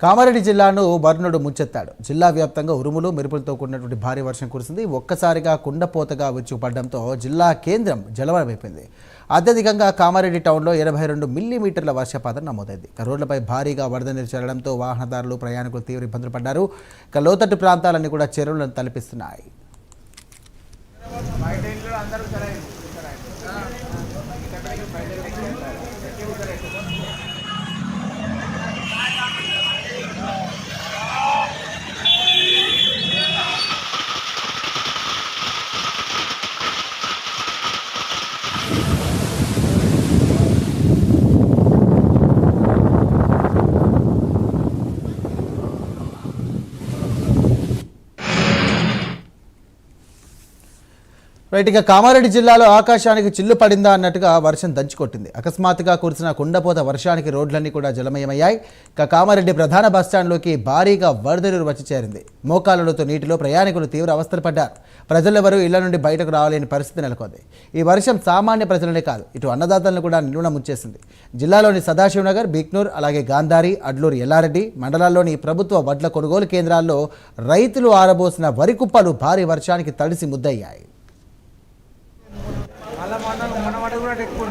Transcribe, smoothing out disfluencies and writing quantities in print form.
కామారెడ్డి జిల్లాను వరుణుడు ముంచెత్తాడు. జిల్లా వ్యాప్తంగా ఉరుములు మెరుపులతో కూడినటువంటి భారీ వర్షం కురిసింది. ఒక్కసారిగా కుండపోతగా విరుచుకుపడడంతో జిల్లా కేంద్రం జలమయమైపోయింది. అత్యధికంగా కామారెడ్డి టౌన్లో 82 మిల్లీమీటర్ల వర్షపాతం నమోదైంది. రోడ్లపై భారీగా వరద నీరు చేరడంతో వాహనదారులు ప్రయాణికులు తీవ్ర ఇబ్బందులు పడ్డారు. లోతట్టు ప్రాంతాలన్నీ కూడా చెరువులను తలపిస్తున్నాయి. రైట్గా కామారెడ్డి జిల్లాలో ఆకాశానికి చిల్లు పడిందా అన్నట్టుగా వర్షం దంచుకొట్టింది. అకస్మాత్తుగా కురిసిన కుండపోత వర్షానికి రోడ్లన్నీ కూడా జలమయమయ్యాయి. కామారెడ్డి ప్రధాన బస్టాండ్లోకి భారీగా వరద నీరు వచ్చి చేరింది. మోకాళ్ళతో నీటిలో ప్రయాణికులు తీవ్ర అవస్థలు పడ్డారు. ప్రజలెవరూ ఇళ్ల నుండి బయటకు రాలేని పరిస్థితి నెలకొంది. ఈ వర్షం సామాన్య ప్రజలనే కాదు, ఇటు అన్నదాతలను కూడా నిలువున ముంచేసింది. జిల్లాలోని సదాశివనగర్, బిక్నూర్, అలాగే గాంధారి, అడ్లూరు, ఎల్లారెడ్డి మండలాల్లోని ప్రభుత్వ వడ్ల కొనుగోలు కేంద్రాల్లో రైతులు ఆరబోసిన వరి కుప్పలు భారీ వర్షానికి తడిసి ముద్దయ్యాయి. ఎక్కువ